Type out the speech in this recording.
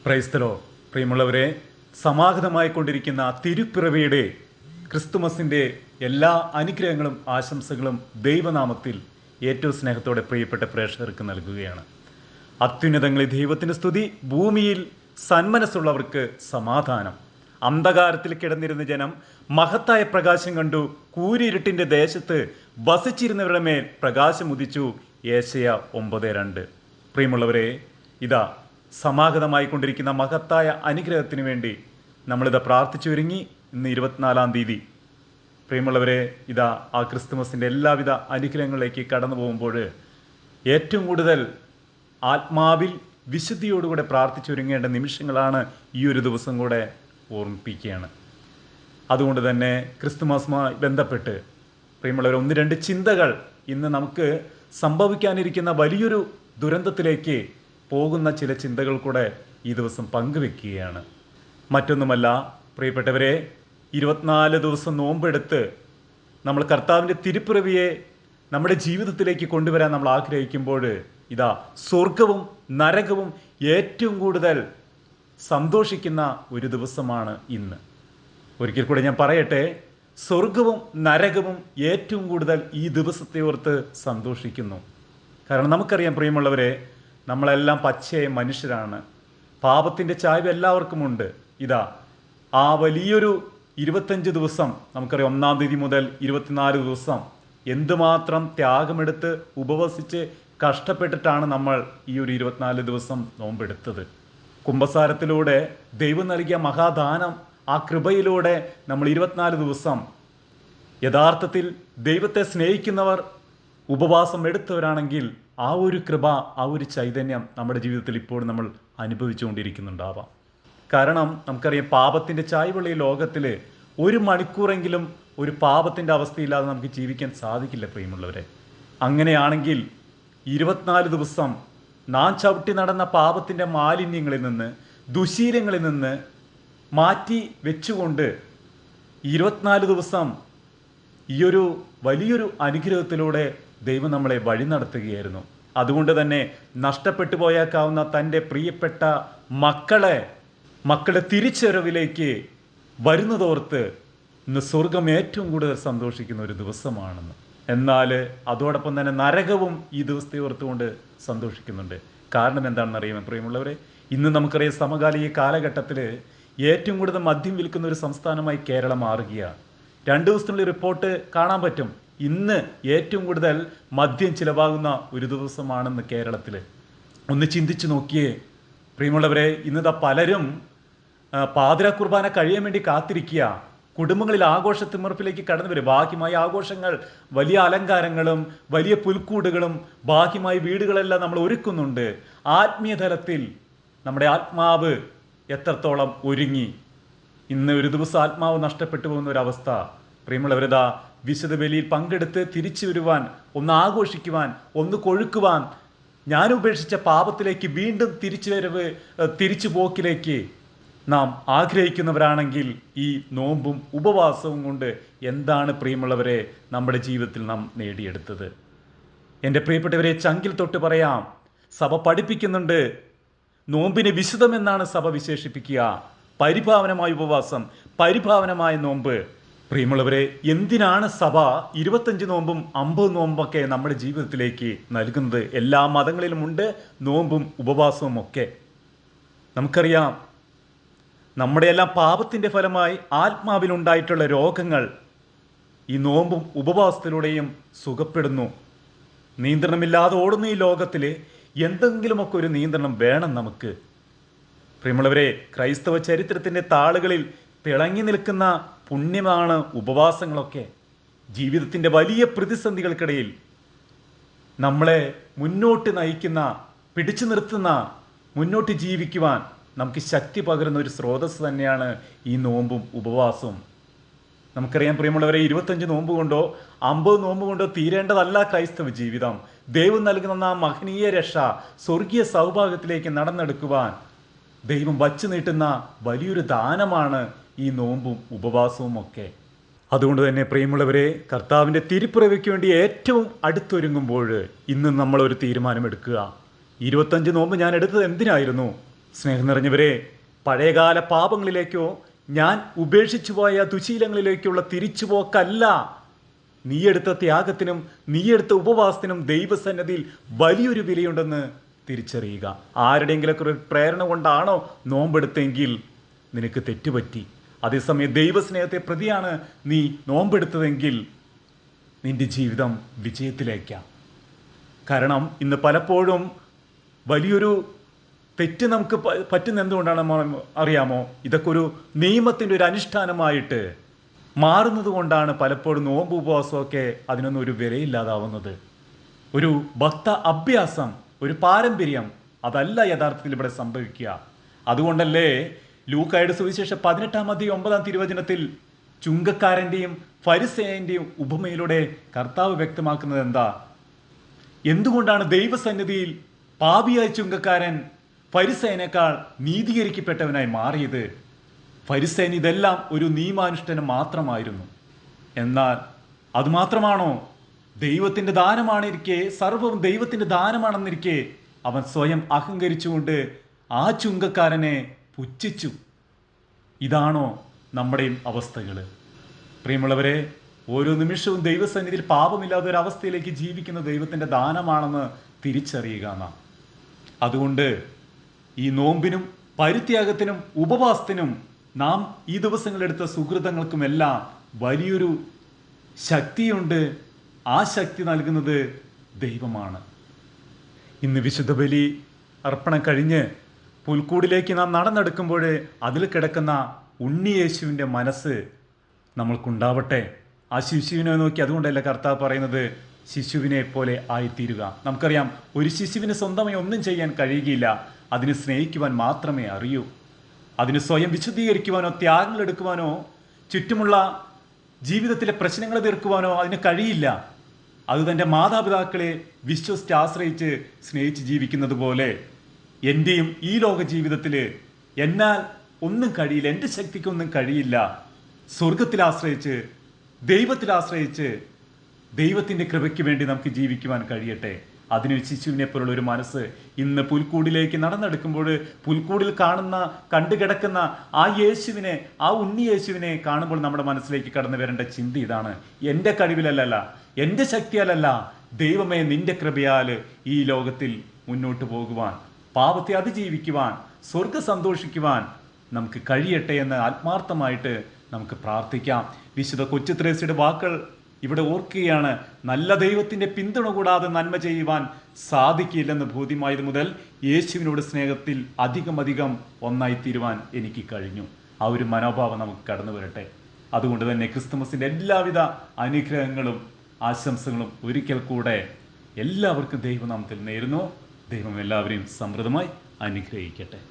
ക്രൈസ്തലോ പ്രിയമുള്ളവരെ, സമാഗതമായിക്കൊണ്ടിരിക്കുന്ന തിരുപ്പിറവിയുടെ ക്രിസ്തുമസിൻ്റെ എല്ലാ അനുഗ്രഹങ്ങളും ആശംസകളും ദൈവനാമത്തിൽ ഏറ്റവും സ്നേഹത്തോടെ പ്രിയപ്പെട്ട പ്രേക്ഷകർക്ക് നൽകുകയാണ്. അത്യുന്നതങ്ങളിൽ ദൈവത്തിന് സ്തുതി, ഭൂമിയിൽ സന്മനസ്സുള്ളവർക്ക് സമാധാനം. അന്ധകാരത്തിൽ കിടന്നിരുന്ന ജനം മഹത്തായ പ്രകാശം കണ്ടു. കൂരിരുട്ടിൻ്റെ ദേശത്ത് വസിച്ചിരുന്നവരുടെ മേൽ പ്രകാശം ഉദിച്ചു. യേശയ്യാ 9:2. പ്രിയമുള്ളവരെ, ഇതാ സമാഗതമായി കൊണ്ടിരിക്കുന്ന മഹത്തായ അനുഗ്രഹത്തിന് വേണ്ടി നമ്മളിത് പ്രാർത്ഥിച്ചു ഒരുങ്ങി. ഇന്ന് 24-ാം തീയതി. പ്രിയമുള്ളവരെ, ഇതാ ആ ക്രിസ്തുമസിൻ്റെ എല്ലാവിധ അനുഗ്രഹങ്ങളിലേക്ക് കടന്നു പോകുമ്പോൾ ഏറ്റവും കൂടുതൽ ആത്മാവിൽ വിശുദ്ധിയോടുകൂടെ പ്രാർത്ഥിച്ചൊരുങ്ങേണ്ട നിമിഷങ്ങളാണ് ഈ ഒരു ദിവസം കൂടെ ഓർമ്മിപ്പിക്കുകയാണ്. അതുകൊണ്ട് തന്നെ ക്രിസ്തുമസുമായി ബന്ധപ്പെട്ട് പ്രിയമുള്ളവർ, 1-2 ചിന്തകൾ ഇന്ന് നമുക്ക് സംഭവിക്കാനിരിക്കുന്ന വലിയൊരു ദുരന്തത്തിലേക്ക് പോകുന്ന ചില ചിന്തകൾ കൂടെ ഈ ദിവസം പങ്കുവെക്കുകയാണ്. മറ്റൊന്നുമല്ല പ്രിയപ്പെട്ടവരെ, 24 ദിവസം നോമ്പെടുത്ത് നമ്മൾ കർത്താവിൻ്റെ തിരുപ്പിറവിയെ നമ്മുടെ ജീവിതത്തിലേക്ക് കൊണ്ടുവരാൻ നമ്മൾ ആഗ്രഹിക്കുമ്പോൾ ഇതാ സ്വർഗവും നരകവും ഏറ്റവും കൂടുതൽ സന്തോഷിക്കുന്ന ഒരു ദിവസമാണ് ഇന്ന്. ഒരിക്കൽ കൂടെ ഞാൻ പറയട്ടെ, സ്വർഗവും നരകവും ഏറ്റവും കൂടുതൽ ഈ ദിവസത്തെ ഓർത്ത് സന്തോഷിക്കുന്നു. കാരണം നമുക്കറിയാം പ്രിയമുള്ളവരെ, നമ്മളെല്ലാം പച്ചയായ മനുഷ്യരാണ്. പാപത്തിൻ്റെ ചായ്വ് എല്ലാവർക്കും ഉണ്ട്. ഇതാ ആ വലിയൊരു 25 ദിവസം നമുക്കറിയാം, 1-ാം തീയതി മുതൽ 24 ദിവസം എന്തുമാത്രം ത്യാഗമെടുത്ത് ഉപവസിച്ച് കഷ്ടപ്പെട്ടിട്ടാണ് നമ്മൾ ഈ ഒരു 24 ദിവസം നോമ്പെടുത്തത്. കുമ്പസാരത്തിലൂടെ ദൈവം നൽകിയ മഹാദാനം, ആ കൃപയിലൂടെ നമ്മൾ 24 ദിവസം യഥാർത്ഥത്തിൽ ദൈവത്തെ സ്നേഹിക്കുന്നവർ ഉപവാസം എടുത്തവരാണെങ്കിൽ ആ ഒരു കൃപ, ആ ഒരു ചൈതന്യം നമ്മുടെ ജീവിതത്തിൽ ഇപ്പോൾ നമ്മൾ അനുഭവിച്ചുകൊണ്ടിരിക്കുന്നുണ്ടാവാം. കാരണം നമുക്കറിയാം, പാപത്തിൻ്റെ ചായ്വുള്ള ഈ ലോകത്തിൽ 1 മണിക്കൂറെങ്കിലും ഒരു പാപത്തിൻ്റെ അവസ്ഥയില്ലാതെ നമുക്ക് ജീവിക്കാൻ സാധിക്കില്ല പ്രിയമുള്ളവരെ. അങ്ങനെയാണെങ്കിൽ 24 ദിവസം നാം ചവിട്ടി നടന്ന പാപത്തിൻ്റെ മാലിന്യങ്ങളിൽ നിന്ന്, ദുശീലങ്ങളിൽ നിന്ന് മാറ്റി വെച്ചുകൊണ്ട് 24 ദിവസം ഈ ഒരു വലിയൊരു അനുഗ്രഹത്തിലൂടെ ദൈവം നമ്മളെ വഴി നടത്തുകയായിരുന്നു. അതുകൊണ്ട് തന്നെ നഷ്ടപ്പെട്ടു പോയേക്കാവുന്ന തൻ്റെ പ്രിയപ്പെട്ട മക്കളുടെ തിരിച്ചറിവിലേക്ക് വരുന്നതോർത്ത് ഇന്ന് സ്വർഗം ഏറ്റവും കൂടുതൽ സന്തോഷിക്കുന്ന ഒരു ദിവസമാണെന്ന്. എന്നാൽ അതോടൊപ്പം തന്നെ നരകവും ഈ ദിവസത്തെ ഓർത്തുകൊണ്ട് സന്തോഷിക്കുന്നുണ്ട്. കാരണം എന്താണെന്ന് അറിയാമോ പ്രിയമുള്ളവരെ? ഇന്ന് നമുക്കറിയാം, സമകാലിക കാലഘട്ടത്തിൽ ഏറ്റവും കൂടുതൽ മദ്യം വിൽക്കുന്ന ഒരു സംസ്ഥാനമായി കേരളം മാറുകയാണ്. 2 ദിവസത്തിനുള്ള റിപ്പോർട്ട് കാണാൻ പറ്റും. ഇന്ന് ഏറ്റവും കൂടുതൽ മദ്യം ചിലവാകുന്ന ഒരു ദിവസമാണെന്ന് കേരളത്തിൽ. ഒന്ന് ചിന്തിച്ചു നോക്കിയേ പ്രിയമുള്ളവരെ. ഇന്നിതാ പലരും പാതിര കുർബാന കഴിയാൻ വേണ്ടി കാത്തിരിക്കുക. കുടുംബങ്ങളിൽ ആഘോഷത്തിമിർപ്പിലേക്ക് കടന്നു വരും. ബാഹ്യമായ ആഘോഷങ്ങൾ, വലിയ അലങ്കാരങ്ങളും വലിയ പുൽക്കൂടുകളും ബാഹ്യമായ വീടുകളെല്ലാം നമ്മൾ ഒരുക്കുന്നുണ്ട്. ആത്മീയ തലത്തിൽ നമ്മുടെ ആത്മാവ് എത്രത്തോളം ഒരുങ്ങി? ഇന്ന് ഒരു ദിവസം ആത്മാവ് നഷ്ടപ്പെട്ടു പോകുന്ന ഒരവസ്ഥ. പ്രിയമുള്ളവരിതാ വിശുദ്ധ ബലിയിൽ പങ്കെടുത്ത് തിരിച്ചു വരുവാൻ, ഒന്ന് ആഘോഷിക്കുവാൻ, ഒന്ന് കൊഴുക്കുവാൻ, ഞാൻ ഉപേക്ഷിച്ച പാപത്തിലേക്ക് വീണ്ടും തിരിച്ചു പോക്കിലേക്ക് നാം ആഗ്രഹിക്കുന്നവരാണെങ്കിൽ ഈ നോമ്പും ഉപവാസവും കൊണ്ട് എന്താണ് പ്രിയമുള്ളവരെ നമ്മുടെ ജീവിതത്തിൽ നാം നേടിയെടുത്തത്? എൻ്റെ പ്രിയപ്പെട്ടവരെ, ചങ്കിൽ തൊട്ട് പറയാം, സഭ പഠിപ്പിക്കുന്നുണ്ട്. നോമ്പിനെ വിശുദ്ധമെന്നാണ് സഭ വിശേഷിപ്പിക്കുക. പരിഭാവനമായ ഉപവാസം, പരിഭാവനമായ നോമ്പ്. പ്രിയമുള്ളവരെ, എന്തിനാണ് സഭ 25 നോമ്പും 50 നോമ്പൊക്കെ നമ്മുടെ ജീവിതത്തിലേക്ക് നൽകുന്നത്? എല്ലാ മതങ്ങളിലുമുണ്ട് നോമ്പും ഉപവാസവും ഒക്കെ. നമുക്കറിയാം, നമ്മുടെ എല്ലാം പാപത്തിൻ്റെ ഫലമായി ആത്മാവിലുണ്ടായിട്ടുള്ള രോഗങ്ങൾ ഈ നോമ്പും ഉപവാസത്തിലൂടെയും സുഖപ്പെടുന്നു. നിയന്ത്രണമില്ലാതെ ഓടുന്ന ഈ ലോകത്തിൽ എന്തെങ്കിലുമൊക്കെ ഒരു നിയന്ത്രണം വേണം നമുക്ക്. പ്രിയമുള്ളവരെ, ക്രൈസ്തവ ചരിത്രത്തിൻ്റെ താളുകളിൽ തിളങ്ങി നിൽക്കുന്ന പുണ്യമാണ് ഉപവാസങ്ങളൊക്കെ. ജീവിതത്തിൻ്റെ വലിയ പ്രതിസന്ധികൾക്കിടയിൽ നമ്മളെ മുന്നോട്ട് നയിക്കുന്ന, പിടിച്ചു നിർത്തുന്ന, മുന്നോട്ട് ജീവിക്കുവാൻ നമുക്ക് ശക്തി പകരുന്ന ഒരു സ്രോതസ് തന്നെയാണ് ഈ നോമ്പും ഉപവാസവും. നമുക്കറിയാം പ്രിയമുള്ളവരെ, 25 നോമ്പ് കൊണ്ടോ 50 നോമ്പ് കൊണ്ടോ തീരേണ്ടതല്ല ക്രൈസ്തവ ജീവിതം. ദൈവം നൽകുന്ന ആ മഹനീയ രക്ഷ, സ്വർഗീയ സൗഭാഗ്യത്തിലേക്ക് നടന്നെടുക്കുവാൻ ദൈവം വച്ചു നീട്ടുന്ന വലിയൊരു ദാനമാണ് ഈ നോമ്പും ഉപവാസവും ഒക്കെ. അതുകൊണ്ട് തന്നെ പ്രിയമുള്ളവരെ, കർത്താവിൻ്റെ തിരുപ്പിറവിക്ക് വേണ്ടി ഏറ്റവും അടുത്തൊരുങ്ങുമ്പോൾ ഇന്ന് നമ്മളൊരു തീരുമാനമെടുക്കുക. 25 നോമ്പ് ഞാൻ എടുത്തത് എന്തിനായിരുന്നു? സ്നേഹം നിറഞ്ഞവരെ, പഴയകാല പാപങ്ങളിലേക്കോ ഞാൻ ഉപേക്ഷിച്ചു പോയ ദുശീലങ്ങളിലേക്കുള്ള തിരിച്ചുപോക്കല്ല. നീയെടുത്ത ത്യാഗത്തിനും നീയെടുത്ത ഉപവാസത്തിനും ദൈവസന്നിധിയിൽ വലിയൊരു വിലയുണ്ടെന്ന് തിരിച്ചറിയുക. ആരുടെയെങ്കിലൊക്കെ ഒരു പ്രേരണ കൊണ്ടാണോ നോമ്പെടുത്തെങ്കിൽ നിനക്ക് തെറ്റുപറ്റി. അതേസമയം ദൈവസ്നേഹത്തെ പ്രതിയാണ് നീ നോമ്പെടുത്തതെങ്കിൽ നിന്റെ ജീവിതം വിജയത്തിലേക്കാണ്. കാരണം ഇന്ന് പലപ്പോഴും വലിയൊരു തെറ്റ് നമുക്ക് പറ്റുന്ന എന്തുകൊണ്ടാണ് അറിയാമോ? ഇതൊക്കെ ഒരു നിയമത്തിൻ്റെ ഒരു അനുഷ്ഠാനമായിട്ട് മാറുന്നത് കൊണ്ടാണ് പലപ്പോഴും നോമ്പ് ഉപവാസമൊക്കെ അതിനൊന്നും ഒരു വിലയില്ലാതാവുന്നത്. ഒരു ഭക്ത അഭ്യാസം, ഒരു പാരമ്പര്യം, അതല്ല യഥാർത്ഥത്തിൽ ഇവിടെ സംഭവിക്കുക. അതുകൊണ്ടല്ലേ ലൂക്കായുടെ സുവിശേഷം 18-9 തിരുവചനത്തിൽ ചുങ്കക്കാരൻ്റെയും ഫരിസേയൻ്റെയും ഉപമയിലൂടെ കർത്താവ് വ്യക്തമാക്കുന്നത് എന്താ? എന്തുകൊണ്ടാണ് ദൈവസന്നിധിയിൽ പാപിയായ ചുങ്കക്കാരൻ ഫരിസേയനേക്കാൾ നീതീകരിക്കപ്പെട്ടവനായി മാറിയത്? ഫരിസേയൻ ഇതെല്ലാം ഒരു നിയമാനുഷ്ഠാനം മാത്രമായിരുന്നു. എന്നാൽ അതുമാത്രമാണോ? ദൈവത്തിൻ്റെ ദാനമാണിരിക്കെ, സർവ്വവും ദൈവത്തിൻ്റെ ദാനമാണെന്നിരിക്കെ അവൻ സ്വയം അഹങ്കരിച്ചുകൊണ്ട് ആ ചുങ്കക്കാരനെ പുച്ഛിച്ചു. ഇതാണോ നമ്മുടെയും അവസ്ഥകൾ? പ്രിയമുള്ളവരെ, ഓരോ നിമിഷവും ദൈവസന്നിധിയിൽ പാപമില്ലാത്ത ഒരു അവസ്ഥയിലേക്ക് ജീവിക്കുന്ന ദൈവത്തിൻ്റെ ദാനമാണെന്ന് തിരിച്ചറിയുക നാം. അതുകൊണ്ട് ഈ നോമ്പിനും പരിത്യാഗത്തിനും ഉപവാസത്തിനും നാം ഈ ദിവസങ്ങളെടുത്ത സുഹൃതങ്ങൾക്കുമെല്ലാം വലിയൊരു ശക്തിയുണ്ട്. ആ ശക്തി നൽകുന്നത് ദൈവമാണ്. ഇന്ന് വിശുദ്ധ ബലി അർപ്പണം കഴിഞ്ഞ് പുൽക്കൂടിലേക്ക് നാം നടന്നെടുക്കുമ്പോൾ അതിൽ കിടക്കുന്ന ഉണ്ണിയേശുവിൻ്റെ മനസ്സ് നമ്മൾക്കുണ്ടാവട്ടെ. ആ ശിശുവിനെ നോക്കി, അതുകൊണ്ടല്ല കർത്താവ് പറയുന്നത് ശിശുവിനെ പോലെ ആയിത്തീരുക. നമുക്കറിയാം, ഒരു ശിശുവിന് സ്വന്തമായി ഒന്നും ചെയ്യാൻ കഴിയുകയില്ല. അതിനെ സ്നേഹിക്കുവാൻ മാത്രമേ അറിയൂ. അതിന് സ്വയം വിശുദ്ധീകരിക്കുവാനോ ത്യാഗങ്ങൾ എടുക്കുവാനോ ചുറ്റുമുള്ള ജീവിതത്തിലെ പ്രശ്നങ്ങൾ തീർക്കുവാനോ അതിന് കഴിയില്ല. അത് തൻ്റെ മാതാപിതാക്കളെ വിശ്വസിച്ച് ആശ്രയിച്ച് സ്നേഹിച്ച് ജീവിക്കുന്നത് പോലെ എൻ്റെയും ഈ ലോക ജീവിതത്തിൽ എന്നാൽ ഒന്നും കഴിയില്ല, എൻ്റെ ശക്തിക്കൊന്നും കഴിയില്ല. സ്വർഗത്തിൽ ആശ്രയിച്ച്, ദൈവത്തിൽ ആശ്രയിച്ച്, ദൈവത്തിൻ്റെ കൃപയ്ക്ക് വേണ്ടി നമുക്ക് ജീവിക്കുവാൻ കഴിയട്ടെ. അതിന് ശിശുവിനെ പോലുള്ള ഒരു മനസ്സ് ഇന്ന് പുൽക്കൂടിലേക്ക് നടന്നെടുക്കുമ്പോൾ പുൽക്കൂടിൽ കണ്ടുകിടക്കുന്ന ആ യേശുവിനെ, ആ ഉണ്ണി യേശുവിനെ കാണുമ്പോൾ നമ്മുടെ മനസ്സിലേക്ക് കടന്നു വരേണ്ട ചിന്ത ഇതാണ്: എൻ്റെ കഴിവിലല്ല, എൻ്റെ ശക്തിയാലല്ല, ദൈവമേ നിന്റെ കൃപയാൽ ഈ ലോകത്തിൽ മുന്നോട്ട് പോകുവാൻ, പാപത്തെ അതിജീവിക്കുവാൻ, സ്വർഗ്ഗം സന്തോഷിക്കുവാൻ നമുക്ക് കഴിയട്ടെ എന്ന് ആത്മാർത്ഥമായിട്ട് നമുക്ക് പ്രാർത്ഥിക്കാം. വിശുദ്ധ കൊച്ചു ത്രേസ്യയുടെ വാക്കുകൾ ഇവിടെ ഓർക്കുകയാണ്: നല്ല ദൈവത്തിൻ്റെ പിന്തുണ കൂടാതെ നന്മ ചെയ്യുവാൻ സാധിക്കില്ലെന്ന് ബോധ്യമായത് മുതൽ യേശുവിനോട് സ്നേഹത്തിൽ അധികം ഒന്നായിത്തീരുവാൻ എനിക്ക് കഴിഞ്ഞു. ആ ഒരു മനോഭാവം നമുക്ക് കടന്നു വരട്ടെ. അതുകൊണ്ട് തന്നെ ക്രിസ്തുമസിൻ്റെ എല്ലാവിധ അനുഗ്രഹങ്ങളും ആശംസകളും ഒരിക്കൽ കൂടെ എല്ലാവർക്കും ദൈവനാമത്തിൽ നേരുന്നു. ദൈവം എല്ലാവരെയും സമൃദ്ധമായി അനുഗ്രഹിക്കട്ടെ.